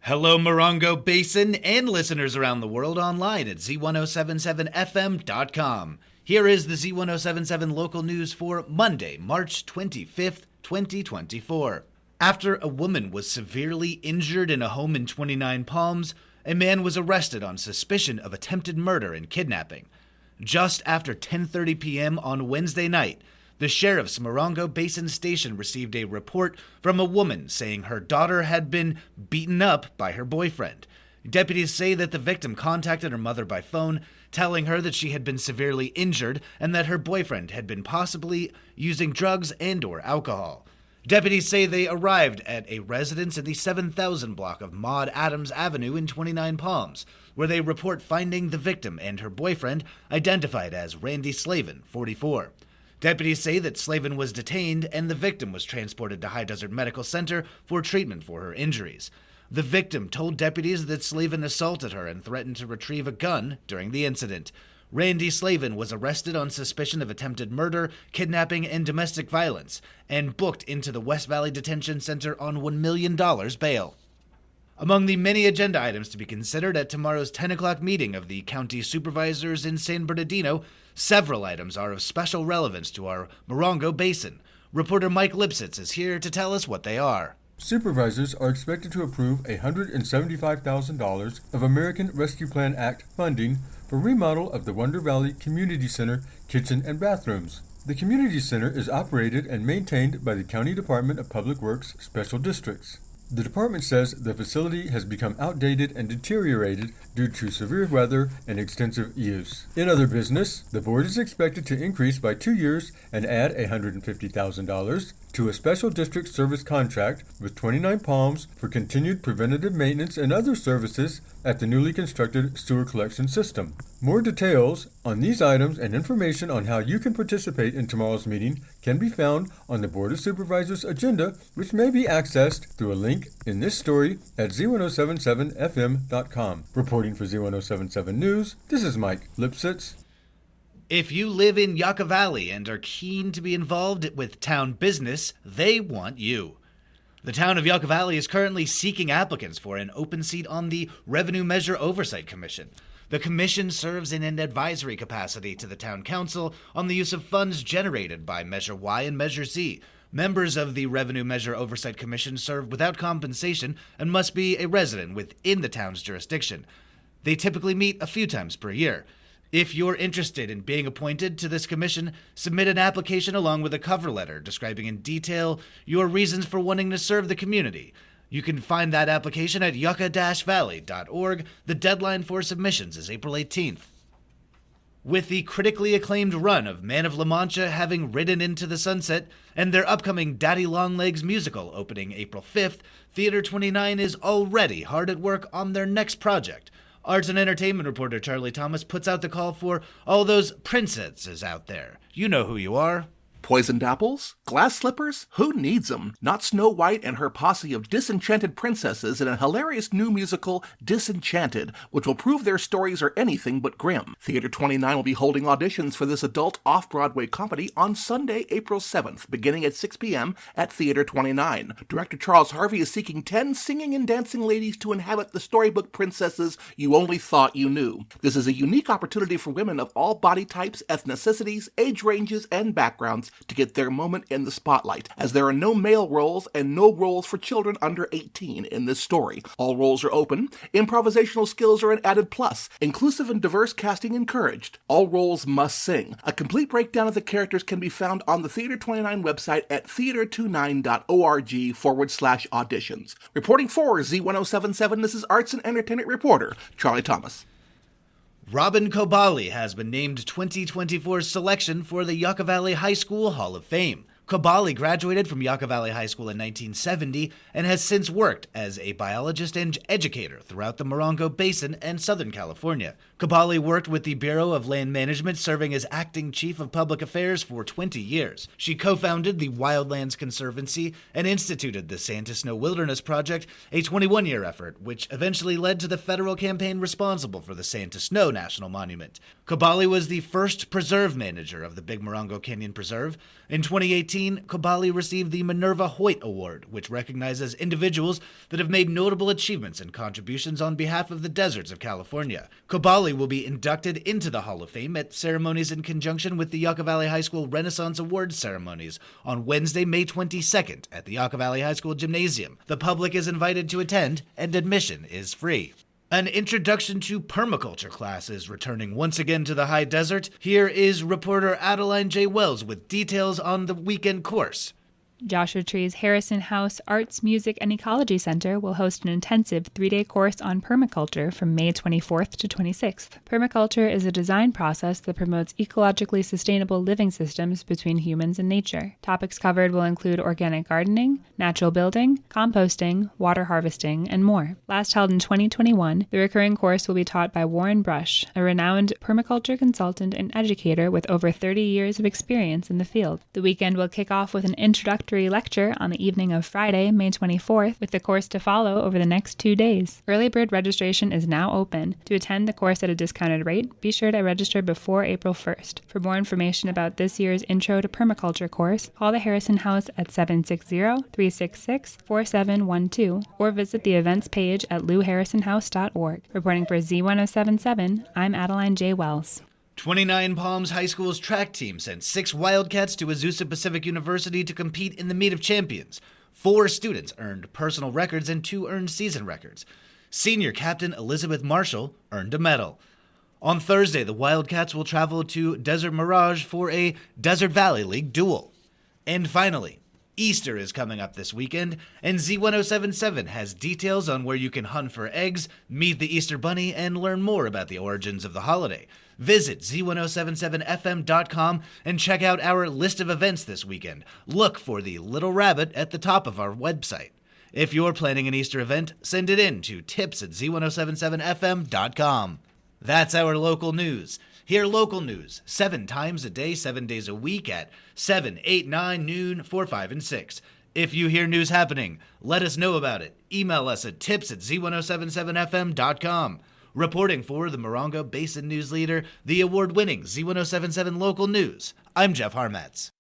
Hello, Morongo Basin and listeners around the world online at Z107.7 FM.com. Here is the Z107.7 local news for Monday, March 25th, 2024. After a woman was severely injured in a home in 29 Palms, a man was arrested on suspicion of attempted murder and kidnapping. Just after 10:30 p.m. on Wednesday night, the sheriff's Morongo Basin station received a report from a woman saying her daughter had been beaten up by her boyfriend. Deputies say that the victim contacted her mother by phone, telling her that she had been severely injured and that her boyfriend had been possibly using drugs and/or alcohol. Deputies say they arrived at a residence in the 7000 block of Maud Adams Avenue in 29 Palms, where they report finding the victim and her boyfriend, identified as Randy Slavin, 44. Deputies say that Slavin was detained and the victim was transported to High Desert Medical Center for treatment for her injuries. The victim told deputies that Slavin assaulted her and threatened to retrieve a gun during the incident. Randy Slavin was arrested on suspicion of attempted murder, kidnapping, and domestic violence, and booked into the West Valley Detention Center on $1 million bail. Among the many agenda items to be considered at tomorrow's 10 o'clock meeting of the county supervisors in San Bernardino, several items are of special relevance to our Morongo Basin. Reporter Mike Lipsitz is here to tell us what they are. Supervisors are expected to approve $175,000 of American Rescue Plan Act funding for remodel of the Wonder Valley Community Center kitchen and bathrooms. The community center is operated and maintained by the County Department of Public Works Special Districts. The department says the facility has become outdated and deteriorated due to severe weather and extensive use. In other business, the board is expected to increase by 2 years and add $150,000 to a special district service contract with 29 Palms for continued preventative maintenance and other services at the newly constructed sewer collection system. More details on these items and information on how you can participate in tomorrow's meeting can be found on the Board of Supervisors agenda, which may be accessed through a link in this story at Z107.7 FM.com. Reporting for Z107.7 News, this is Mike Lipsitz. If you live in Yucca Valley and are keen to be involved with town business, they want you. The town of Yucca Valley is currently seeking applicants for an open seat on the Revenue Measure Oversight Commission. The commission serves in an advisory capacity to the town council on the use of funds generated by Measure Y and Measure Z. Members of the Revenue Measure Oversight Commission serve without compensation and must be a resident within the town's jurisdiction. They typically meet a few times per year. If you're interested in being appointed to this commission, submit an application along with a cover letter describing in detail your reasons for wanting to serve the community. You can find that application at yucca-valley.org. The deadline for submissions is April 18th. With the critically acclaimed run of Man of La Mancha having ridden into the sunset and their upcoming Daddy Longlegs musical opening April 5th, Theater 29 is already hard at work on their next project. Arts and entertainment reporter Charlie Thomas puts out the call for all those princesses out there. You know who you are. Poisoned apples? Glass slippers? Who needs them? Not Snow White and her posse of disenchanted princesses in a hilarious new musical, Disenchanted, which will prove their stories are anything but grim. Theater 29 will be holding auditions for this adult off-Broadway comedy on Sunday, April 7th, beginning at 6 p.m. at Theater 29. Director Charles Harvey is seeking 10 singing and dancing ladies to inhabit the storybook princesses you only thought you knew. This is a unique opportunity for women of all body types, ethnicities, age ranges, and backgrounds to get their moment in the spotlight, as there are no male roles and no roles for children under 18 in this story. All roles are open. Improvisational skills are an added plus. Inclusive and diverse casting encouraged. All roles must sing. A complete breakdown of the characters can be found on the Theater 29 website at theater29.org/auditions. Reporting for Z107.7, this is arts and entertainment reporter Charlie Thomas. Robin Kobali has been named 2024's selection for the Yucca Valley High School Hall of Fame. Kobali graduated from Yucca Valley High School in 1970 and has since worked as a biologist and educator throughout the Morongo Basin and Southern California. Kobali worked with the Bureau of Land Management, serving as acting chief of public affairs for 20 years. She co-founded the Wildlands Conservancy and instituted the Santa Snow Wilderness Project, a 21-year effort, which eventually led to the federal campaign responsible for the Santa Snow National Monument. Kobali was the first preserve manager of the Big Morongo Canyon Preserve. In 2018, 2018, Kobali received the Minerva Hoyt Award, which recognizes individuals that have made notable achievements and contributions on behalf of the deserts of California. Kobali will be inducted into the Hall of Fame at ceremonies in conjunction with the Yucca Valley High School Renaissance Awards ceremonies on Wednesday, May 22nd at the Yucca Valley High School Gymnasium. The public is invited to attend, and admission is free. An introduction to permaculture class is returning once again to the high desert. Here is reporter Adeline J. Wells with details on the weekend course. Joshua Tree's Harrison House Arts, Music, and Ecology Center will host an intensive 3-day course on permaculture from May 24th to 26th. Permaculture is a design process that promotes ecologically sustainable living systems between humans and nature. Topics covered will include organic gardening, natural building, composting, water harvesting, and more. Last held in 2021, the recurring course will be taught by Warren Brush, a renowned permaculture consultant and educator with over 30 years of experience in the field. The weekend will kick off with an introductory lecture on the evening of Friday, May 24th, with the course to follow over the next 2 days. Early bird registration is now open. To attend the course at a discounted rate, be sure to register before April 1st. For more information about this year's Intro to Permaculture course, call the Harrison House at 760-366-4712 or visit the events page at louharrisonhouse.org. Reporting for Z107.7, I'm Adeline J. Wells. 29 Palms High School's track team sent 6 Wildcats to Azusa Pacific University to compete in the Meet of Champions. 4 students earned personal records and 2 earned season records. Senior captain Elizabeth Marshall earned a medal. On Thursday, the Wildcats will travel to Desert Mirage for a Desert Valley League duel. And finally, Easter is coming up this weekend, and Z107.7 has details on where you can hunt for eggs, meet the Easter Bunny, and learn more about the origins of the holiday. Visit Z107.7fm.com and check out our list of events this weekend. Look for the little rabbit at the top of our website. If you're planning an Easter event, send it in to tips@Z107.7fm.com. That's our local news. Hear local news 7 times a day, 7 days a week at 7, 8, 9, noon, 4, 5, and 6. If you hear news happening, let us know about it. Email us at tips@Z107.7fm.com. Reporting for the Morongo Basin News Leader, the award-winning Z107.7 Local News, I'm Jeff Harmatz.